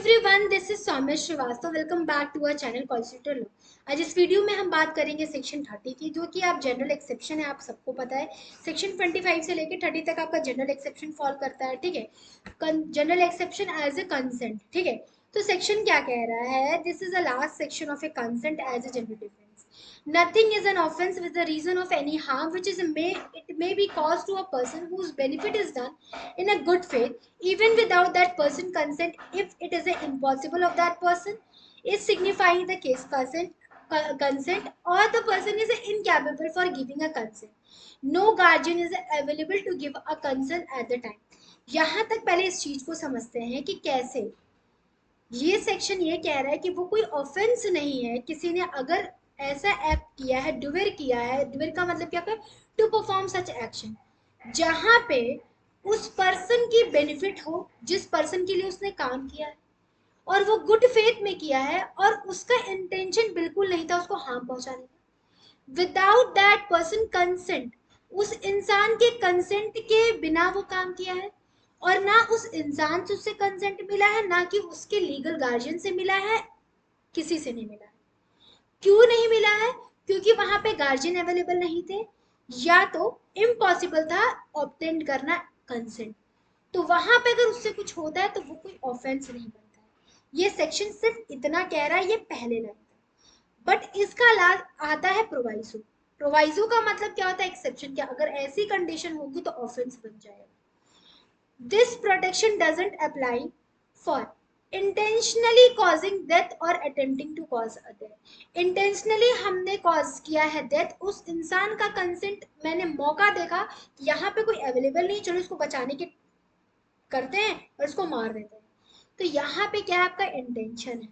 Everyone, this is Saumya Srivastava. Welcome back to our channel constitute law. आज इस video में हम बात करेंगे सेक्शन 30 की, जो कि आप जनरल एक्सेप्शन है, आप सबको पता है। सेक्शन 25 से लेकर 30 तक आपका जनरल एक्सेप्शन फॉल करता है, ठीक है। General exception as a consent, ठीक है। तो सेक्शन क्या कह रहा है? This is the last section of a consent as a general difference. Nothing is an offense with the reason of any harm which is may be caused to a person whose benefit is done in a good faith, even without that person consent, if it is impossible of that person, is signifying the case consent or the person is incapable for giving a consent. No guardian is available to give a consent at the time. यहाँ तक पहले इस चीज को समझते हैं कि कैसे ये सेक्शन ये कह रहा है कि वो कोई ऑफेंस नहीं है। किसी ने अगर ऐसा एक्ट किया है, डुवेर किया है, डुवेर का मतलब क्या है? टू परफॉर्म सच एक्शन, जहां पे उस पर्सन की बेनिफिट हो, जिस पर्सन के लिए उसने काम किया है, और वो गुड फेथ में किया है और उसका इंटेंशन बिल्कुल नहीं था उसको हार्म पहुंचाने का। विदाउट दैट पर्सन कंसेंट, उस इंसान के कंसेंट के बिना वो काम किया है, और ना उस इंसान से उससे कंसेंट मिला है, ना कि उसके लीगल गार्जियन से मिला है, किसी से नहीं मिला है। क्यों नहीं मिला है? क्योंकि वहां पे गार्जियन अवेलेबल नहीं थे, या तो इम्पॉसिबल था ऑब्टेन करना कंसेंट। तो वहां पे अगर उससे कुछ होता है तो वो कोई ऑफेंस नहीं बनता है। ये सेक्शन सिर्फ इतना कह रहा है, ये पहले लाइन था। बट इसका लाभ आता है प्रोवाइजो। प्रोवाइजो का मतलब क्या होता है? एक्सेप्शन। क्या अगर ऐसी कंडीशन होगी तो ऑफेंस बन जाएगा। This protection doesn't apply for intentionally causing death or attempting to cause a death. Intentionally हमने cause किया है death, उस इंसान का consent, मैंने मौका देखा कि यहाँ पे कोई अवेलेबल नहीं, चलो इसको बचाने के करते हैं और इसको मार देते हैं। तो यहाँ पे क्या है? आपका इंटेंशन है।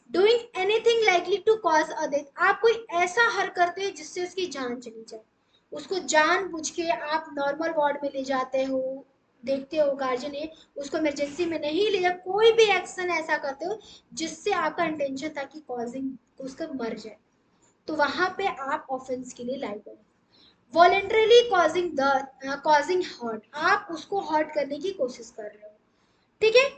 Doing anything likely to cause a death, आप कोई ऐसा हर करते हो जिससे उसकी जान चली जाए। उसको जान बुझ के आप नॉर्मल वार्ड में ले जाते हो, देखते हो गार्जियन ने उसको इमरजेंसी में नहीं लिया, कोई भी एक्शन ऐसा करते हो जिससे आपका इंटेंशन था कि कॉजिंग उसका मर जाए, तो वहां पे आप ऑफेंस के लिए लायबल है। वॉलेंटरली कॉजिंग हर्ट, आप उसको हर्ट करने की कोशिश कर रहे हो, ठीक है।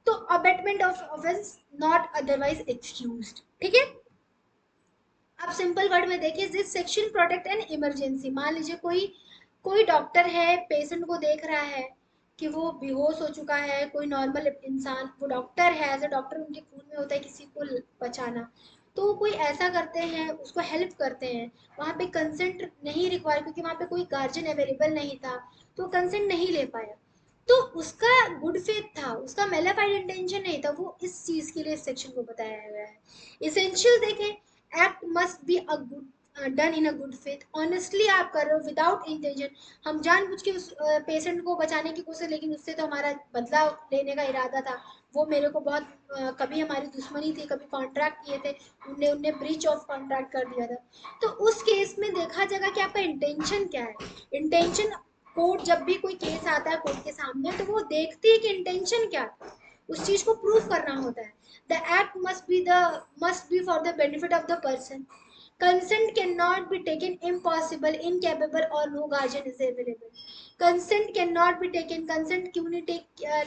तो abetment of offence not otherwise excused, ठीक है। आप सिंपल वर्ड में देखिए, this section protect an emergency. मान लीजिए कोई कोई डॉक्टर है, पेशेंट को देख रहा है कि वो बेहोश हो चुका है, कोई नॉर्मल इंसान, वो डॉक्टर है, एज अ डॉक्टर उनके खून में होता है किसी को बचाना, तो वो कोई ऐसा करते हैं, उसको हेल्प करते हैं। वहाँ पे कंसेंट नहीं रिक्वायर, क्योंकि वहाँ पे कोई गार्जियन अवेलेबल नहीं था, तो कंसेंट नहीं ले पाया। तो उसका गुड फेथ था, उसका मेलाफाइड इंटेंशन नहीं था। वो इस चीज के लिए इस सेक्शन को बताया गया है। इसेंशियल देखें, act must be a good done in a good faith. Honestly आप कर रहे हो, विदाउट इंटेंशन। हम जानबूझ के उस पेशेंट को बचाने की कोशिश, लेकिन उससे तो हमारा बदला लेने का इरादा था। वो मेरे को बहुत कभी हमारी दुश्मनी थी, कभी कॉन्ट्रैक्ट किए थे, उनने उनने ब्रीच ऑफ कॉन्ट्रैक्ट कर दिया था। तो उस केस में देखा जाएगा कि आपका इंटेंशन क्या है। इंटेंशन, कोर्ट जब भी कोई केस आता है कोर्ट के सामने, तो वो देखती है कि इंटेंशन क्या था, उस चीज को प्रूव करना होता है। The act must be for the benefit of the person. Consent can not be taken impossible, incapable और no guardian is available. Consent can not be taken, consent क्यों नहीं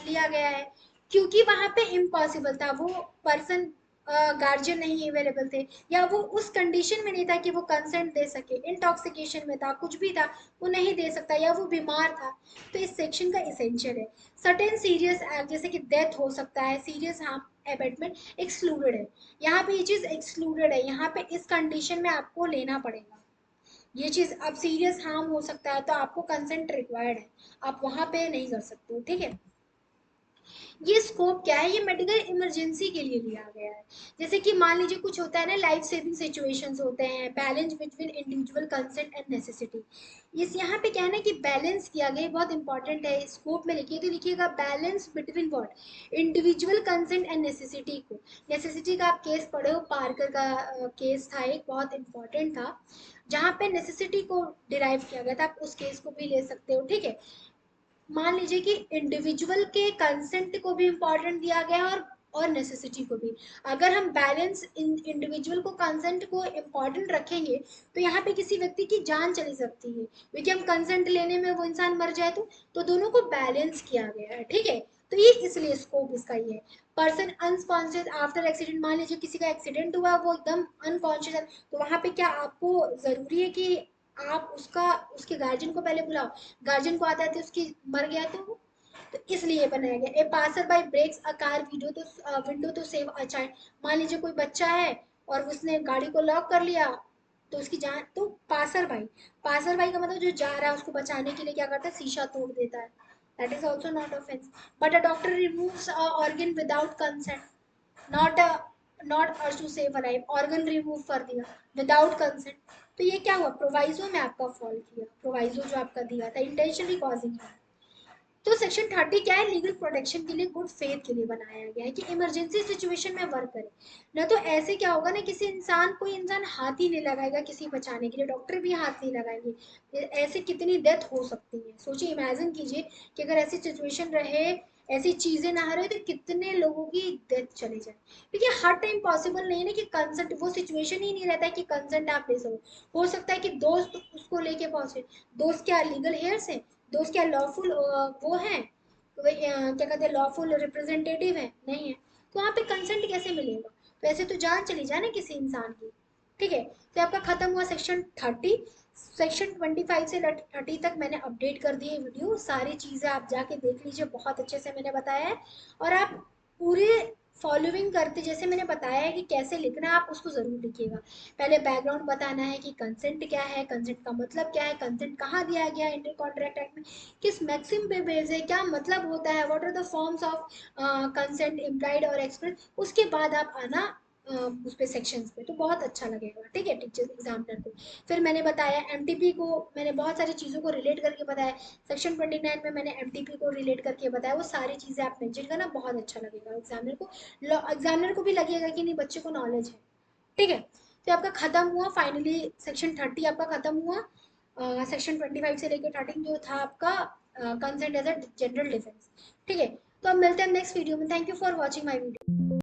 लिया गया है? क्योंकि वहां पे इम्पॉसिबल था, वो पर्सन गार्जियन नहीं अवेलेबल थे, या वो उस कंडीशन में नहीं था कि वो कंसेंट दे सके, इंटॉक्सिकेशन में था, कुछ भी था, वो नहीं दे सकता, या वो बीमार था। तो इस सेक्शन का इसेंशियल है। सर्टेन सीरियस एक्ट, जैसे कि डेथ हो सकता है, सीरियस हार्म अबेटमेंट एक्सक्लूडेड है। यहाँ पे ये चीज एक्सक्लूडेड है, यहाँ पे इस कंडीशन में आपको लेना पड़ेगा ये चीज। अब सीरियस हार्म हो सकता है तो आपको कंसेंट रिक्वायर्ड है, आप वहां पे नहीं कर सकते हो, ठीक है। ये स्कोप क्या है? ये मेडिकल इमरजेंसी के लिए लिया गया है। जैसे कि मान लीजिए कुछ होता है ना, लाइफ सेविंग सिचुएशंस होते हैं, balance between individual consent and necessity. इस यहाँ पे क्या है ना कि बैलेंस किया गया, बहुत इंपॉर्टेंट है। स्कोप में लिखिए तो लिखिएगा balance between what? Individual consent and necessity को। नेसेसिटी का आप केस पढ़े हो, पार्कर का केस था एक, बहुत इंपॉर्टेंट था, जहाँ पे नेसेसिटी को डिराइव किया गया था। आप उस केस को भी ले सकते हो, ठीक है। मान लीजिए कि इंडिविजुअल के कंसेंट को भी इम्पोर्टेंट दिया गया है और नेसेसिटी को भी। अगर हम बैलेंस इंडिविजुअल को कंसेंट को इम्पोर्टेंट रखेंगे तो यहाँ पे किसी व्यक्ति की जान चली सकती है, क्योंकि हम कंसेंट लेने में वो इंसान मर जाए तो दोनों को बैलेंस किया गया है, ठीक है। तो ये इसलिए स्कोप इसका ये है। पर्सन अनकॉन्शियस आफ्टर एक्सीडेंट, मान लीजिए किसी का एक्सीडेंट हुआ, वो एकदम अनकॉन्शियस है, तो वहां पे क्या आपको जरूरी है कि आप उसके गार्जियन को पहले बुलाओ? गार्जियन को आते आते उसकी मर गया तो इसलिए बनाया गया। A passer by breaks a car window to save a child, मान लीजिए कोई बच्चा है और उसने गाड़ी को लॉक कर लिया, तो उसकी जान, तो पासर बाई का मतलब जो जा रहा है उसको बचाने के लिए क्या करता है, शीशा तोड़ देता है, that is also not offence. But a doctor removes a organ without consent, not a not urge to save a life, organ remove कर दिया विदाउट कंसेंट, तो ये क्या हुआ, प्रोवाइजो में आपका फॉल किया, प्रोवाइजो जो आपका दिया था, इंटेंशनली कॉजिंग। तो सेक्शन 30 क्या है, लीगल प्रोटेक्शन के लिए, गुड फेथ के लिए बनाया गया है कि इमरजेंसी सिचुएशन में वर्क करे। न तो ऐसे क्या होगा ना, कोई इंसान हाथ ही नहीं लगाएगा किसी बचाने के लिए, डॉक्टर भी हाथ नहीं लगाएंगे, ऐसे कितनी डेथ हो सकती है, सोचिए, इमेजिन कीजिए कि अगर ऐसी सिचुएशन रहे, ऐसी चीजें ना रहे, तो कितने लोगों की डेथ चले जाए, क्योंकि हर टाइम पॉसिबल नहीं है ना कि कंसेंट, वो सिचुएशन ही नहीं रहता है कि कंसेंट आप ले सको। हो सकता है कि दोस्त उसको लेके पहुंचे, दोस्त क्या लीगल हेयर्स है, दोस्त क्या लॉफुल वो है, क्या कहते हैं, लॉफुल रिप्रेजेंटेटिव है, नहीं है, तो वहाँ पे कंसेंट कैसे मिलेगा? तो ऐसे तो जान चली जाए ना किसी इंसान की। ठीक है, तो आपका खत्म हुआ सेक्शन 30। सेक्शन 25 से 30 तक मैंने अपडेट कर दिए वीडियो, सारी चीज़ें आप जाके देख लीजिए, बहुत अच्छे से मैंने बताया है, और आप पूरे फॉलोइंग करते, जैसे मैंने बताया है कि कैसे लिखना है, आप उसको ज़रूर लिखिएगा। पहले बैकग्राउंड बताना है कि कंसेंट क्या है, कंसेंट का मतलब क्या है, कंसेंट कहाँ दिया गया है इंटर कॉन्ट्रैक्ट एक्ट में, किस मैक्सिम पे बेस है, क्या मतलब होता है, what are the forms of consent implied और एक्सप्रेस, उसके बाद आप आना उस पे सेक्शंस पे, तो बहुत अच्छा लगेगा। ठीक है, टीचर एग्जामिनर को। फिर मैंने बताया एमटीपी को, मैंने बहुत सारी चीज़ों को रिलेट करके बताया, सेक्शन 29 में मैंने एमटीपी को रिलेट करके बताया, वो सारी चीज़ें आप मेंशन करना, बहुत अच्छा लगेगा एग्जामिनर को, एग्जामिनर को भी लगेगा कि नहीं, बच्चे को नॉलेज है। ठीक है, तो आपका खत्म हुआ फाइनली, सेक्शन 30 आपका खत्म हुआ। सेक्शन 25 से लेकर 30 जो था आपका consent as a general defence. ठीक है, तो अब मिलते हैं नेक्स्ट वीडियो में। Thank you for watching my video.